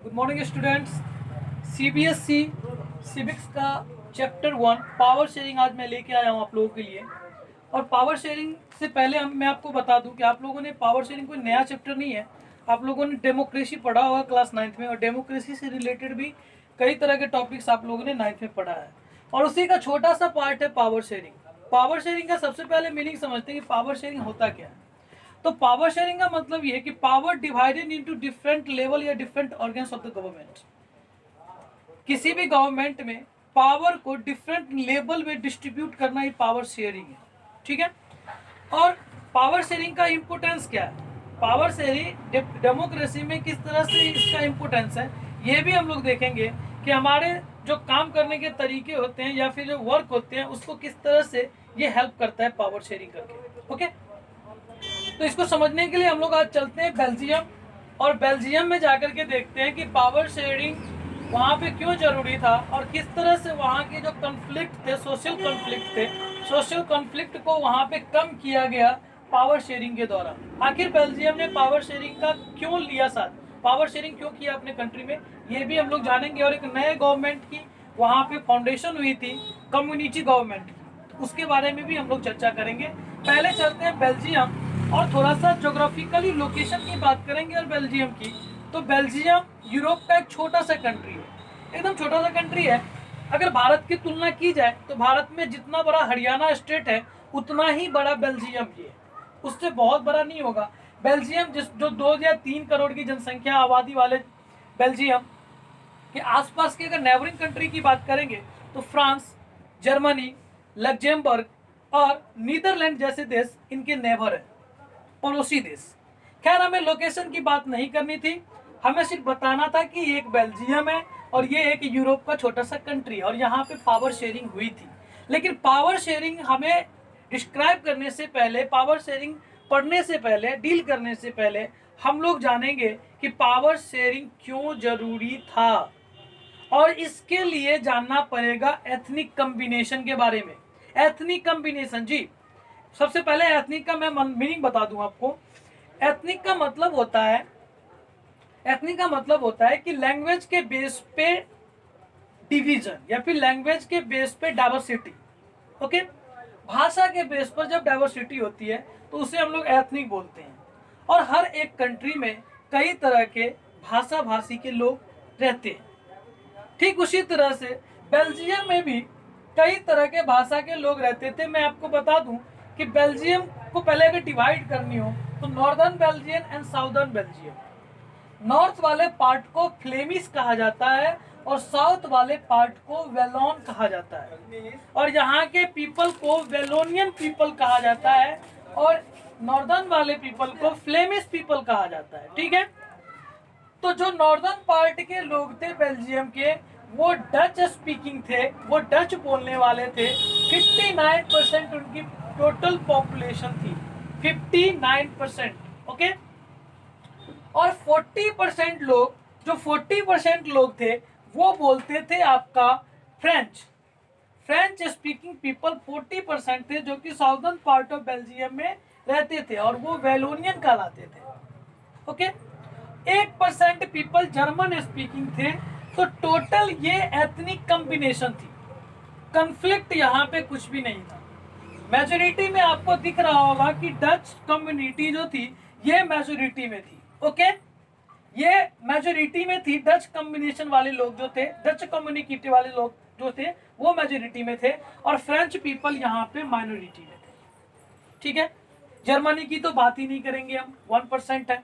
Good morning students. CBSE civics का chapter 1 power sharing आज मैं लेके आया हूँ आप लोगों के लिए। और पावर शेयरिंग से पहले मैं आपको बता दूं कि आप लोगों ने पावर शेयरिंग कोई नया चैप्टर नहीं है। आप लोगों ने डेमोक्रेसी पढ़ा होगा क्लास 9th में, और डेमोक्रेसी से रिलेटेड भी कई तरह के टॉपिक्स आप लोगों ने 9th में पढ़ा है, और उसी का छोटा सा पार्ट है पावर शेयरिंग। पावर शेयरिंग का सबसे पहले मीनिंग समझते हैं कि पावर शेयरिंग होता क्या है। तो पावर शेयरिंग का मतलब ये है कि power divided into different level या different organs of the government. किसी भी गवर्नमेंट में पावर को डिफरेंट लेवल में डिस्ट्रीब्यूट करना ही पावर शेयरिंग है। ठीक है। और पावर शेयरिंग का इम्पोर्टेंस क्या है, पावर शेयरिंग डेमोक्रेसी में किस तरह से इसका इम्पोर्टेंस है, ये भी हम लोग देखेंगे कि हमारे जो काम करने के तरीके होते हैं या फिर जो वर्क होते हैं उसको किस तरह से ये हेल्प करता है पावर शेयरिंग करके। ओके, तो इसको समझने के लिए हम लोग आज चलते हैं बेल्जियम, और बेल्जियम में जाकर के देखते हैं कि पावर शेयरिंग वहाँ पे क्यों जरूरी था और किस तरह से वहाँ के जो कॉन्फ्लिक्ट थे, सोशल कॉन्फ्लिक्ट को वहाँ पे कम किया गया पावर शेयरिंग के द्वारा। आखिर बेल्जियम ने पावर शेयरिंग का क्यों लिया साथ, पावर शेयरिंग क्यों किया अपने कंट्री में, ये भी हम लोग जानेंगे। और एक नए गवर्नमेंट की वहाँ पे फाउंडेशन हुई थी, कम्युनिटी गवर्नमेंट की, तो उसके बारे में भी हम लोग चर्चा करेंगे। पहले चलते हैं बेल्जियम, और थोड़ा सा जोग्राफिकली लोकेशन की बात करेंगे और बेल्जियम की। तो बेल्जियम यूरोप का एक छोटा सा कंट्री है, एकदम छोटा सा कंट्री है। अगर भारत की तुलना की जाए तो भारत में जितना बड़ा हरियाणा स्टेट है उतना ही बड़ा बेल्जियम भी है, उससे बहुत बड़ा नहीं होगा। बेल्जियम जो 2 या 3 करोड़ की जनसंख्या आबादी वाले बेल्जियम के आसपास की अगर नेबरिंग कंट्री की बात करेंगे तो फ्रांस, जर्मनी, लग्जमबर्ग और नीदरलैंड जैसे देश इनके नेबर हैं, पड़ोसी देश। खैर, हमें लोकेशन की बात नहीं करनी थी, हमें सिर्फ बताना था कि ये एक बेल्जियम है और ये एक यूरोप का छोटा सा कंट्री है और यहाँ पे पावर शेयरिंग हुई थी। लेकिन पावर शेयरिंग हमें डिस्क्राइब करने से पहले, पावर शेयरिंग पढ़ने से पहले, डील करने से पहले हम लोग जानेंगे कि पावर शेयरिंग क्यों जरूरी था। और इसके लिए जानना पड़ेगा एथनिक कम्बिनेशन के बारे में। एथनिक कम्बिनेशन जी, सबसे पहले एथनिक का मैं मीनिंग बता दूं आपको। एथनिक का मतलब होता है, एथनिक का मतलब होता है कि लैंग्वेज के बेस पे डिवीजन या फिर लैंग्वेज के बेस पे डाइवर्सिटी। ओके, भाषा के बेस पर जब डाइवर्सिटी होती है तो उसे हम लोग एथनिक बोलते हैं। और हर एक कंट्री में कई तरह के भाषा भाषी के लोग रहते हैं। ठीक उसी तरह से बेल्जियम में भी कई तरह के भाषा के लोग रहते थे। मैं आपको बता दूं कि बेल्जियम को पहले अगर डिवाइड करनी हो तो northern Belgium and southern Belgium. North वाले पार्ट को फ्लेमिश कहा जाता है और साउथ वाले पार्ट को वेलोन कहा जाता है, और यहाँ के पीपल को वेलोनियन पीपल कहा जाता है, और नॉर्दर्न वाले पीपल को फ्लेमिश पीपल कहा जाता है। ठीक है। तो जो नॉर्दर्न पार्ट के लोग थे बेल्जियम के, वो डच स्पीकिंग थे, वो डच बोलने वाले थे। 59% उनकी टोटल पॉपुलेशन थी, 59%। ओके। और 40% लोग, जो 40% लोग थे वो बोलते थे आपका फ्रेंच। फ्रेंच स्पीकिंग पीपल 40% थे जो कि साउदर्न पार्ट ऑफ बेल्जियम में रहते थे, और वो वेलोनियन कहलाते थे। ओके। 1% पीपल जर्मन स्पीकिंग थे। तो टोटल ये एथनिक कॉम्बिनेशन थी। कन्फ्लिक्ट यहाँ पे कुछ भी नहीं था। मेजोरिटी में आपको दिख रहा होगा कि डच कम्युनिटी जो थी ये मेजोरिटी में थी। ओके, ये मेजोरिटी में थी। डच कम्बिनेशन वाले लोग जो थे, डच कम्युनिटी वाले लोग जो थे वो मेजोरिटी में थे, और फ्रेंच पीपल यहाँ पे माइनॉरिटी में थे। ठीक है। जर्मनी की तो बात ही नहीं करेंगे हम, 1% है।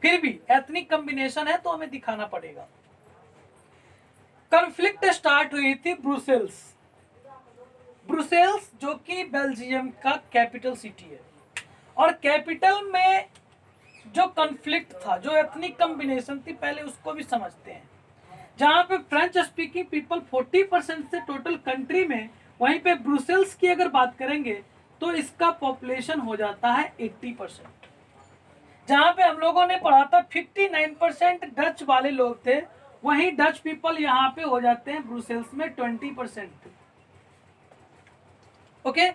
फिर भी एथनिक कॉम्बिनेशन है तो हमें दिखाना पड़ेगा। कॉन्फ्लिक्ट स्टार्ट हुई थी ब्रुसेल्स। ब्रुसेल्स जो कि बेल्जियम का कैपिटल सिटी है, और कैपिटल में जो कॉन्फ्लिक्ट था, जो एथनिक कॉम्बिनेशन थी, पहले उसको भी समझते हैं। जहां पे फ्रेंच स्पीकिंग पीपल 40% से टोटल कंट्री में, वहीं पे ब्रुसेल्स की अगर बात करेंगे तो इसका पॉपुलेशन हो जाता है 80%। जहां पे हम लोगों ने पढ़ा था 59% डच वाले लोग थे, वहीं डच पीपल यहाँ पे हो जाते हैं ब्रुसेल्स में 20%। ओके।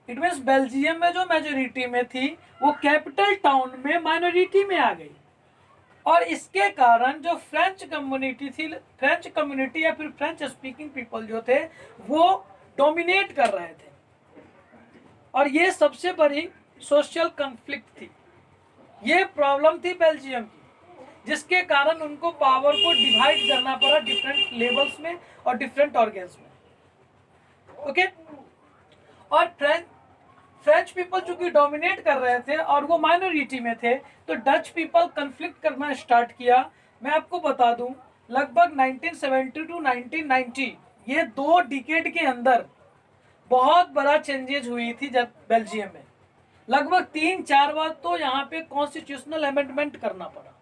इट मीन्स बेल्जियम में जो मेजोरिटी में थी वो कैपिटल टाउन में माइनॉरिटी में आ गई। और इसके कारण जो फ्रेंच कम्युनिटी थी, फ्रेंच कम्युनिटी या फिर फ्रेंच स्पीकिंग पीपल जो थे वो डोमिनेट कर रहे थे, और ये सबसे बड़ी सोशल कॉन्फ्लिक्ट थी। ये प्रॉब्लम थी बेल्जियम की, जिसके कारण उनको पावर को डिवाइड करना पड़ा डिफरेंट लेवल्स में और डिफरेंट ऑर्गन्स में। ओके, और फ्रेंच पीपल चूंकि डोमिनेट कर रहे थे और वो माइनॉरिटी में थे, तो डच पीपल कन्फ्लिक्ट करना स्टार्ट किया। मैं आपको बता दूं, लगभग 1970 टू 1990 ये 2 डिकेड के अंदर बहुत बड़ा चेंजेज हुई थी जब बेल्जियम में। लगभग 3-4 बार तो यहाँ पे कॉन्स्टिट्यूशनल अमेंडमेंट करना पड़ा,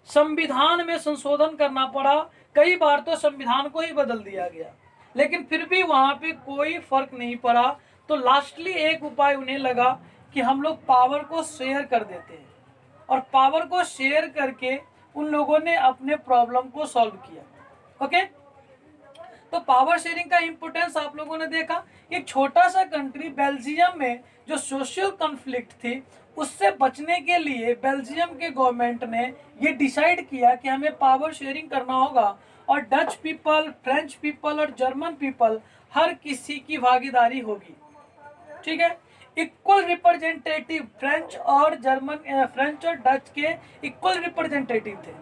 संविधान में संशोधन करना पड़ा, कई बार तो संविधान को ही बदल दिया गया, लेकिन फिर भी वहां पे कोई फर्क नहीं पड़ा। तो लास्टली एक उपाय उन्हें लगा कि हम लोग पावर को शेयर कर देते हैं, और पावर को शेयर करके उन लोगों ने अपने प्रॉब्लम को सॉल्व किया। ओके, तो पावर शेयरिंग का इंपोर्टेंस आप लोगों ने देखा। एक छोटा सा कंट्री बेल्जियम में जो सोशल कॉन्फ्लिक्ट थी उससे बचने के लिए बेल्जियम के गवर्नमेंट ने ये डिसाइड किया कि हमें पावर शेयरिंग करना होगा, और डच पीपल, फ्रेंच पीपल और जर्मन पीपल हर किसी की भागीदारी होगी। ठीक है, इक्वल रिप्रेजेंटेटिव फ्रेंच और डच के इक्वल रिप्रेजेंटेटिव थे,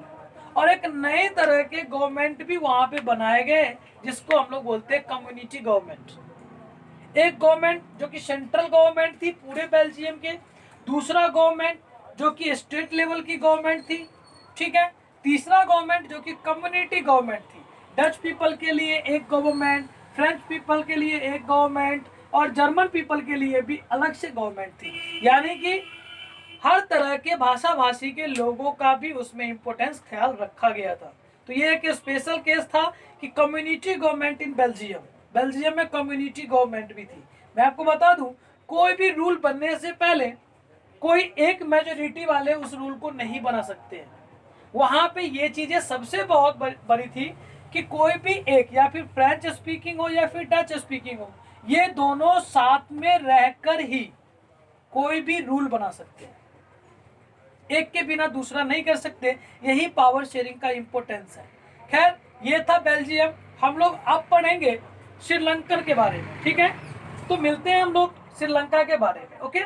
और एक नए तरह के गवर्नमेंट भी वहां पे बनाए गए जिसको हम लोग बोलते हैं कम्युनिटी गवर्नमेंट। एक गवर्नमेंट जो कि सेंट्रल गवर्नमेंट थी पूरे बेल्जियम के, दूसरा गवर्नमेंट जो कि स्टेट लेवल की गवर्नमेंट थी, ठीक है, तीसरा गवर्नमेंट जो कि कम्युनिटी गवर्नमेंट थी। डच पीपल के लिए एक गवर्नमेंट, फ्रेंच पीपल के लिए एक गवर्नमेंट, और जर्मन पीपल के लिए भी अलग से गवर्नमेंट थी। यानी कि हर तरह के भाषा भाषी के लोगों का भी उसमें इंपॉर्टेंस ख्याल रखा गया था। तो ये एक स्पेशल केस था कि कम्युनिटी गवर्नमेंट इन बेल्जियम में कम्युनिटी गवर्नमेंट भी थी। मैं आपको बता दूं, कोई भी रूल बनने से पहले कोई एक मेजोरिटी वाले उस रूल को नहीं बना सकते हैं। वहां पे ये चीजें सबसे बहुत बड़ी थी कि कोई भी एक, या फिर फ्रेंच स्पीकिंग हो या फिर डच स्पीकिंग हो, ये दोनों साथ में रहकर ही कोई भी रूल बना सकते हैं, एक के बिना दूसरा नहीं कर सकते। यही पावर शेयरिंग का इंपॉर्टेंस है। खैर, ये था बेल्जियम। हम लोग अब पढ़ेंगे श्रीलंकन के बारे में, ठीक है। तो मिलते हैं हम लोग श्रीलंका के बारे में। ओके।